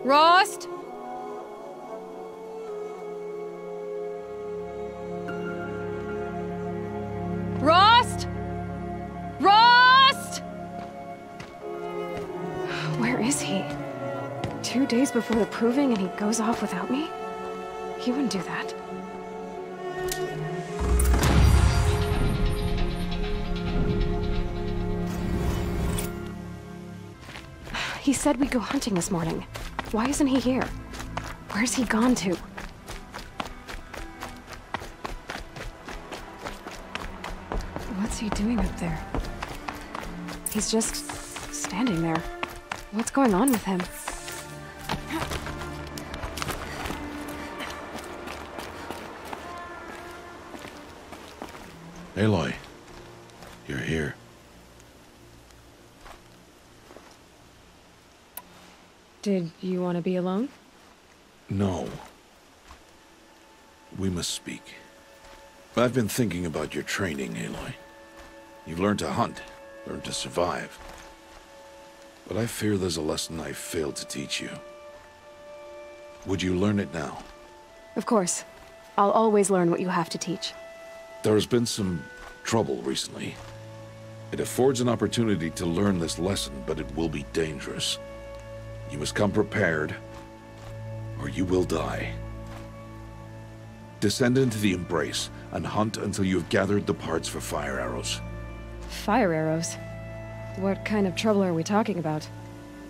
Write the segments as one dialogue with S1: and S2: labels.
S1: Rost? Rost? Rost?
S2: Where is he? 2 days before the proving and he goes off without me? He wouldn't do that. He said we'd go hunting this morning. Why isn't he here? Where's he gone to? What's he doing up there? He's just standing there. What's going on with him?
S3: Aloy, you're here.
S2: Did you want to be alone?
S3: No. We must speak. I've been thinking about your training, Aloy. You've learned to hunt, learned to survive. But I fear there's a lesson I failed to teach you. Would you learn it now?
S2: Of course. I'll always learn what you have to teach.
S3: There has been some trouble recently. It affords an opportunity to learn this lesson, but it will be dangerous. You must come prepared, or you will die. Descend into the Embrace and hunt until you have gathered the parts for fire arrows.
S2: Fire arrows? What kind of trouble are we talking about?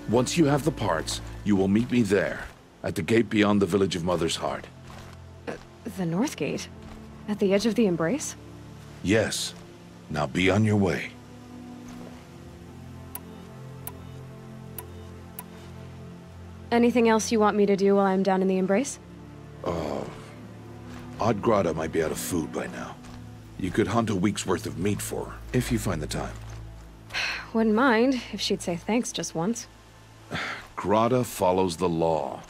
S3: Once you have the parts, you will meet me there, at the gate beyond the village of Mother's Heart.
S2: The North Gate? At the edge of the Embrace?
S3: Yes. Now be on your way.
S2: Anything else you want me to do while I'm down in the Embrace?
S3: Odd Grata might be out of food by now. You could hunt a week's worth of meat for her, if you find the time.
S2: Wouldn't mind if she'd say thanks just once.
S3: Grata follows the law.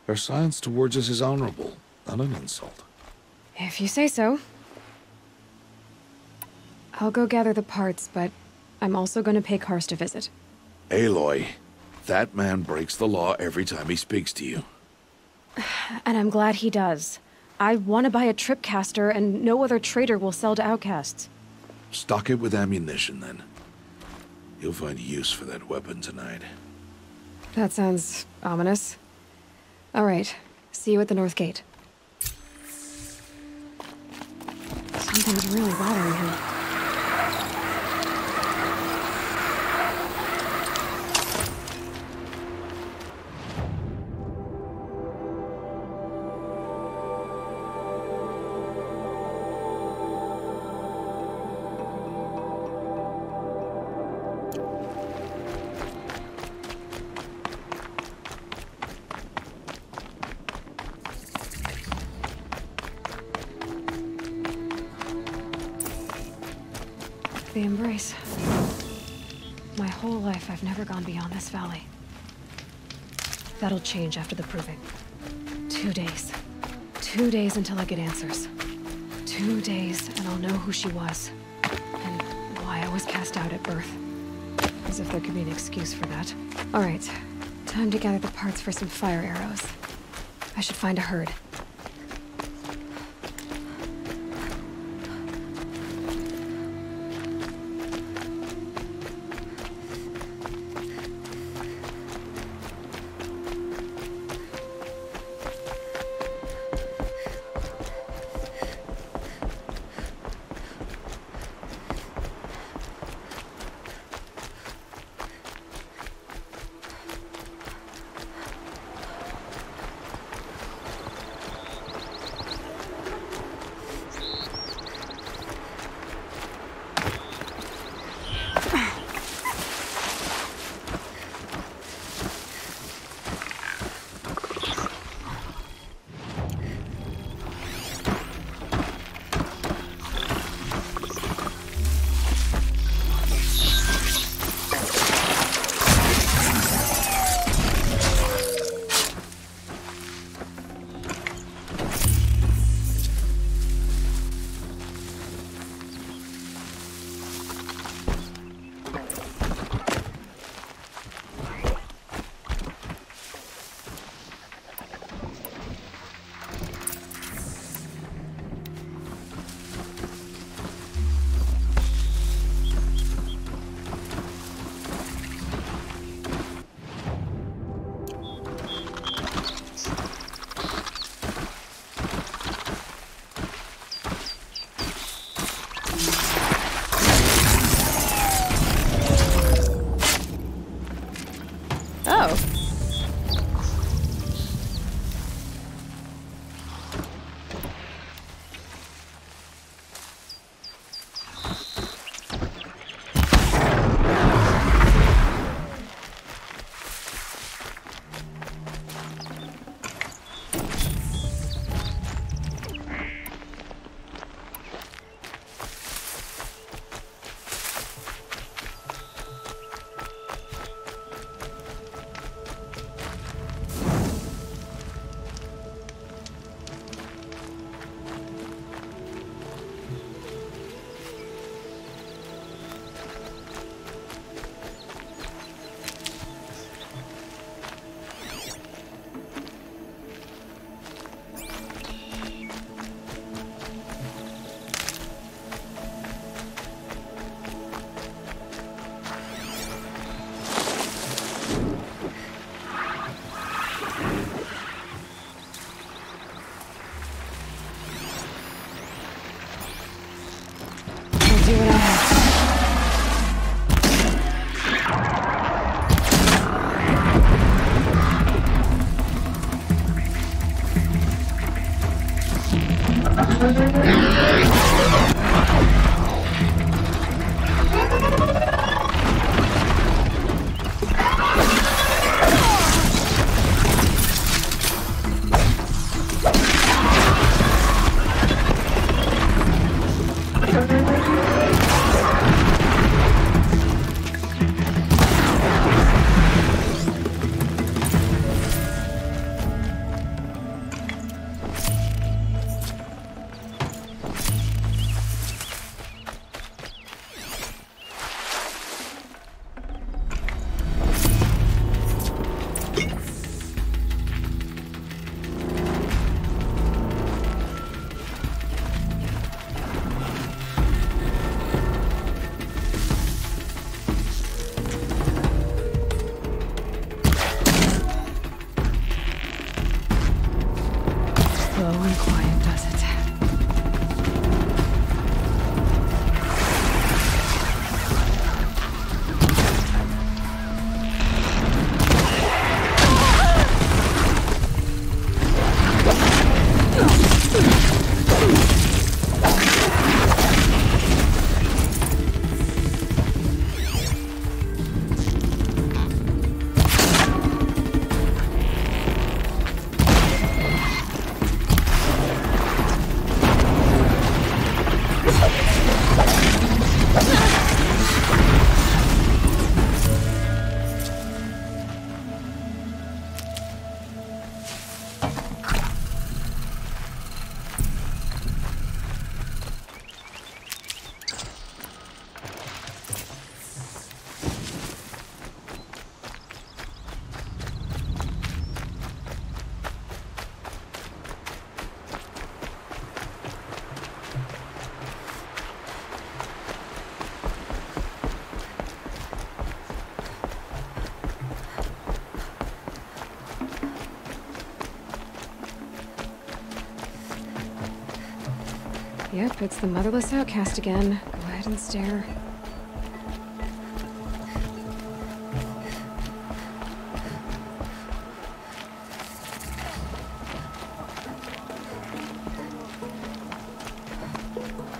S3: Her silence towards us is honorable, not an insult.
S2: If you say so. I'll go gather the parts, but I'm also going to pay Karst a visit.
S3: Aloy, that man breaks the law every time he speaks to you.
S2: And I'm glad he does. I want to buy a Tripcaster, and no other trader will sell to outcasts.
S3: Stock it with ammunition, then. You'll find use for that weapon tonight.
S2: That sounds ominous. All right. See you at the North Gate. Something's really bothering him. The Embrace. My whole life, I've never gone beyond this valley. That'll change after the proving. 2 days. 2 days until I get answers. 2 days, and I'll know who she was. And why I was cast out at birth. As if there could be an excuse for that. All right. Time to gather the parts for some fire arrows. I should find a herd. Yep, it's the motherless outcast again. Go ahead and stare.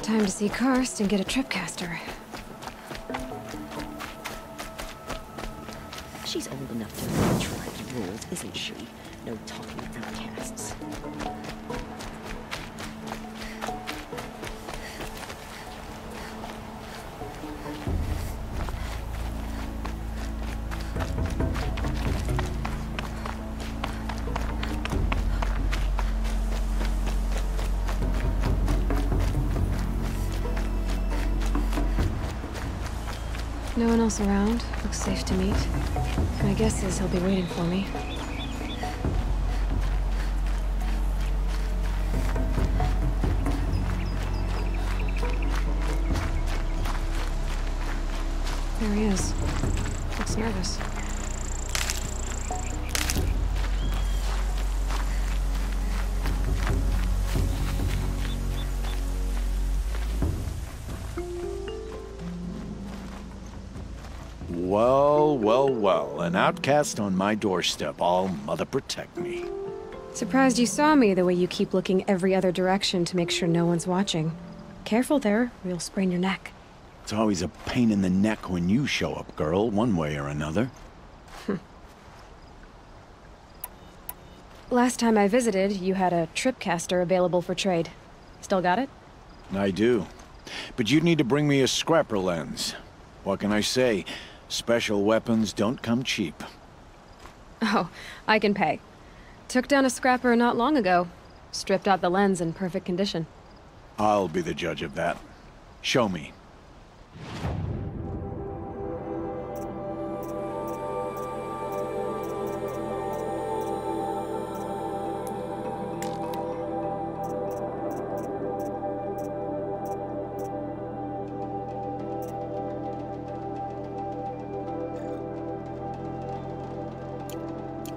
S2: Time to see Karst and get a Tripcaster.
S4: She's old enough to know the tribe's rules, isn't she? No talking outcasts.
S2: No one else around. Looks safe to meet. My guess is he'll be waiting for me. There he is. Looks nervous.
S5: Well, an outcast on my doorstep. All mother protect me.
S2: Surprised you saw me the way you keep looking every other direction to make sure no one's watching. Careful there, or you'll sprain your neck.
S5: It's always a pain in the neck when you show up, girl, one way or another.
S2: Last time I visited, you had a Tripcaster available for trade. Still got it?
S5: I do. But you'd need to bring me a scrapper lens. What can I say? Special weapons don't come cheap.
S2: Oh, I can pay. Took down a scrapper not long ago. Stripped out the lens in perfect condition.
S5: I'll be the judge of that. Show me.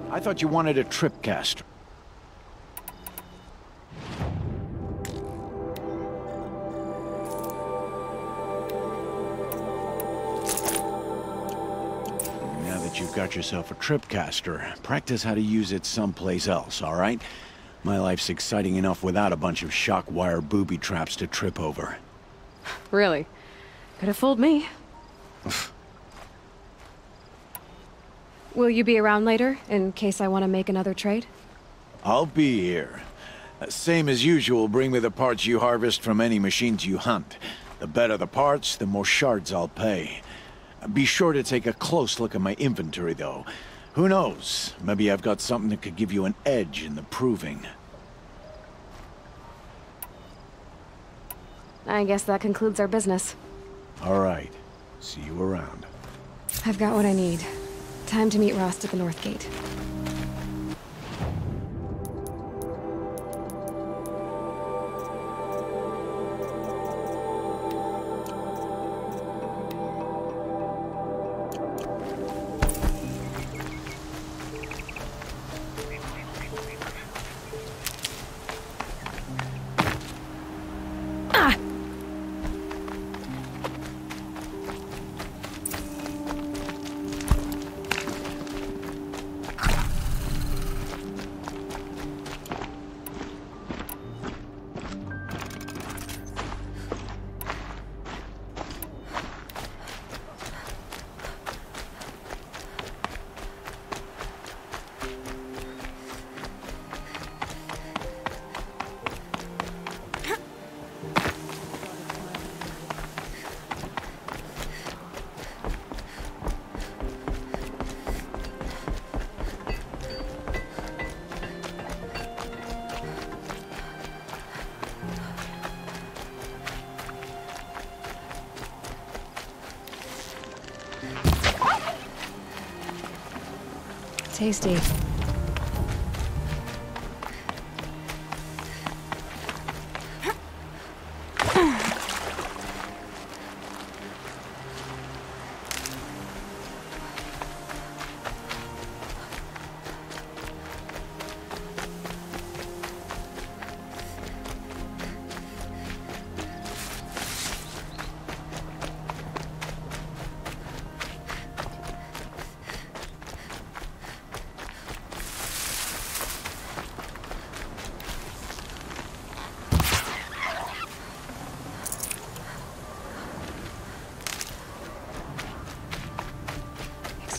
S5: I thought you wanted a Tripcaster. Now that you've got yourself a Tripcaster, practice how to use it someplace else, all right? My life's exciting enough without a bunch of shock wire booby traps to trip over.
S2: Really? Could have fooled me. Will you be around later, in case I want to make another trade?
S5: I'll be here. Same as usual, bring me the parts you harvest from any machines you hunt. The better the parts, the more shards I'll pay. Be sure to take a close look at my inventory, though. Who knows? Maybe I've got something that could give you an edge in the proving.
S2: I guess that concludes our business.
S5: All right. See you around.
S2: I've got what I need. Time to meet Rost at the North Gate. Tasty.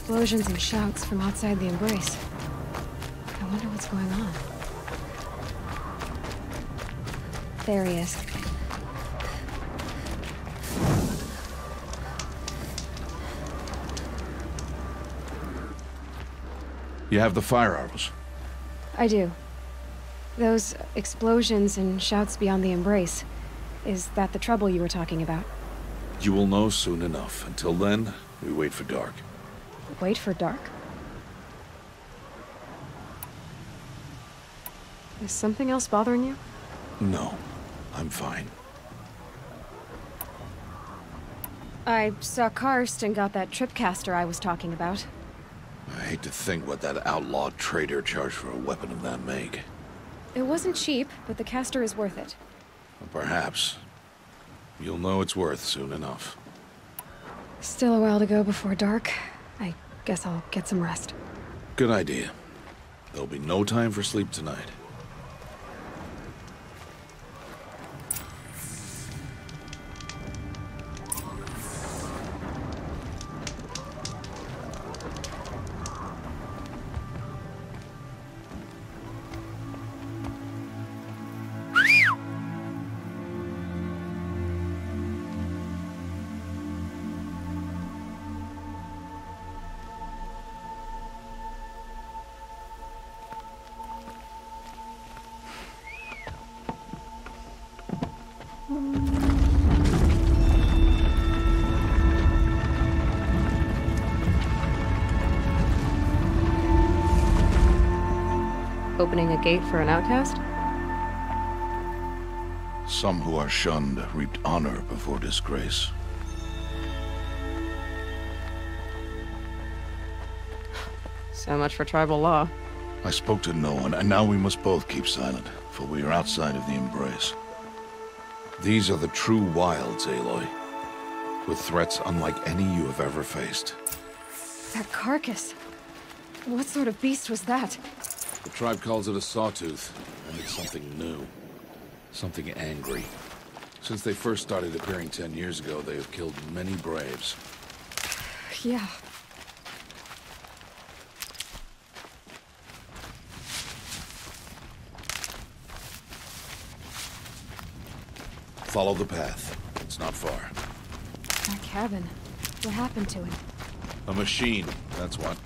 S2: explosions and shouts from outside the embrace. I wonder what's going on. There he is.
S3: You have the fire arrows.
S2: I do. Those explosions and shouts beyond the embrace. Is that the trouble you were talking about?
S3: You will know soon enough. Until then, we wait for dark.
S2: Wait for dark? Is something else bothering you?
S3: No, I'm fine.
S2: I saw Karst and got that Tripcaster I was talking about.
S3: I hate to think what that outlawed trader charged for a weapon of that make.
S2: It wasn't cheap, but the caster is worth it.
S3: Perhaps. You'll know it's worth soon enough.
S2: Still a while to go before dark. I guess I'll get some rest.
S3: Good idea. There'll be no time for sleep tonight.
S2: Opening a gate for an outcast?
S3: Some who are shunned reaped honor before disgrace.
S2: So much for tribal law.
S3: I spoke to no one, and now we must both keep silent, for we are outside of the embrace. These are the true wilds, Aloy, with threats unlike any you have ever faced.
S2: That carcass. What sort of beast was that?
S3: The tribe calls it a Sawtooth, and it's something new. Something angry. Since they first started appearing 10 years ago, they have killed many braves.
S2: Yeah.
S3: Follow the path. It's not far.
S2: That cabin. What happened to it?
S3: A machine, that's what.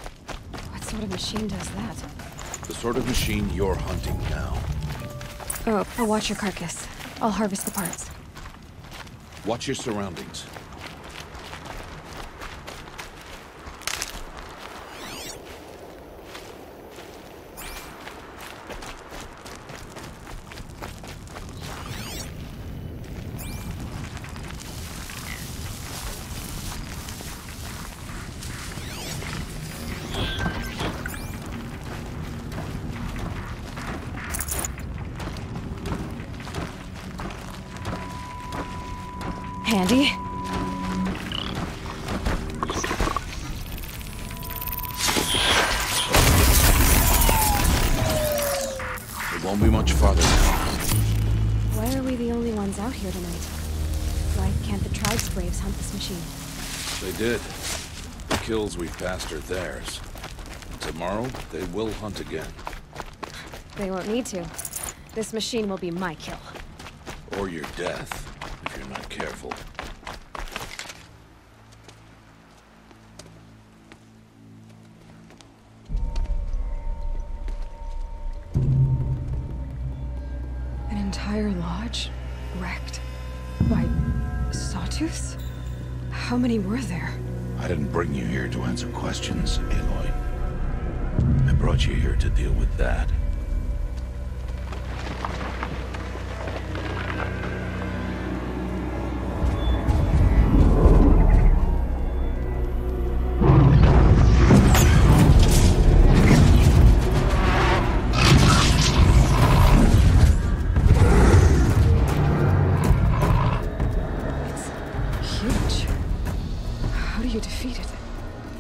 S2: What sort of machine does that?
S3: The sort of machine you're hunting now.
S2: Oh, I'll watch your carcass. I'll harvest the parts.
S3: Watch your surroundings.
S2: Handy.
S3: It won't be much farther now.
S2: Why are we the only ones out here tonight? Why can't the tribe's braves hunt this machine?
S3: They did. The kills we've passed are theirs. Tomorrow, they will hunt again.
S2: They won't need to. This machine will be my kill.
S3: Or your death, if you're not careful.
S2: An entire lodge? Wrecked? By Sawtooths? How many were there?
S3: I didn't bring you here to answer questions, Aloy. I brought you here to deal with that.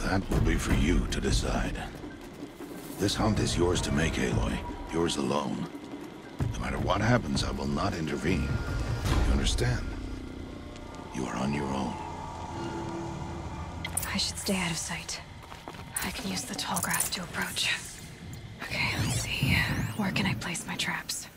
S3: That will be for you to decide. This hunt is yours to make, Aloy. Yours alone. No matter what happens, I will not intervene. You understand? You are on your own.
S2: I should stay out of sight. I can use the tall grass to approach. Okay, let's see. Where can I place my traps?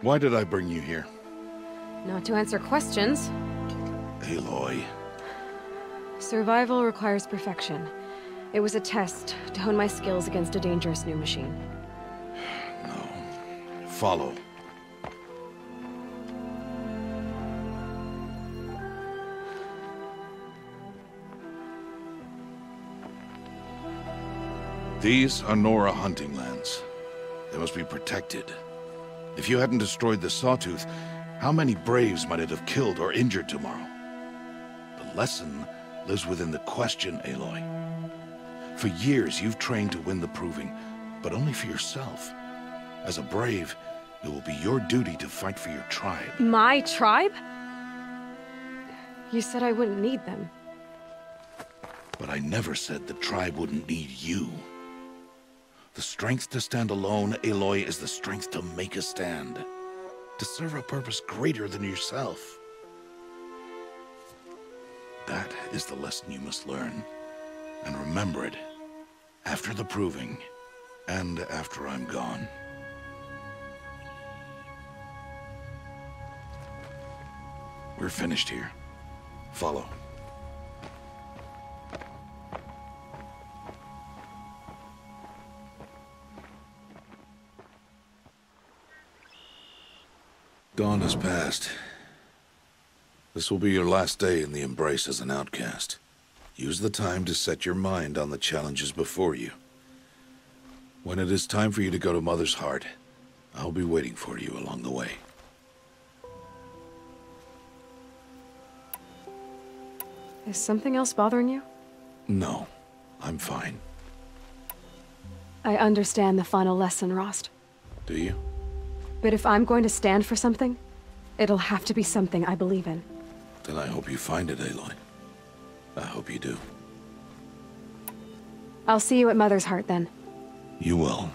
S3: Why did I bring you here?
S2: Not to answer questions.
S3: Aloy.
S2: Survival requires perfection. It was a test to hone my skills against a dangerous new machine.
S3: No. Follow. These are Nora hunting lands. They must be protected. If you hadn't destroyed the Sawtooth, how many Braves might it have killed or injured tomorrow? The lesson lives within the question, Aloy. For years, you've trained to win the Proving, but only for yourself. As a Brave, it will be your duty to fight for your tribe.
S2: My tribe? You said I wouldn't need them.
S3: But I never said the tribe wouldn't need you. The strength to stand alone, Aloy, is the strength to make a stand. To serve a purpose greater than yourself. That is the lesson you must learn. And remember it. After the Proving, and after I'm gone. We're finished here. Follow. Dawn has passed. This will be your last day in the Embrace as an outcast. Use the time to set your mind on the challenges before you. When it is time for you to go to Mother's Heart, I'll be waiting for you along the way.
S2: Is something else bothering you?
S3: No, I'm fine.
S2: I understand the final lesson, Rost.
S3: Do you?
S2: But if I'm going to stand for something, it'll have to be something I believe in.
S3: Then I hope you find it, Aloy. I hope you do.
S2: I'll see you at Mother's Heart, then.
S3: You will.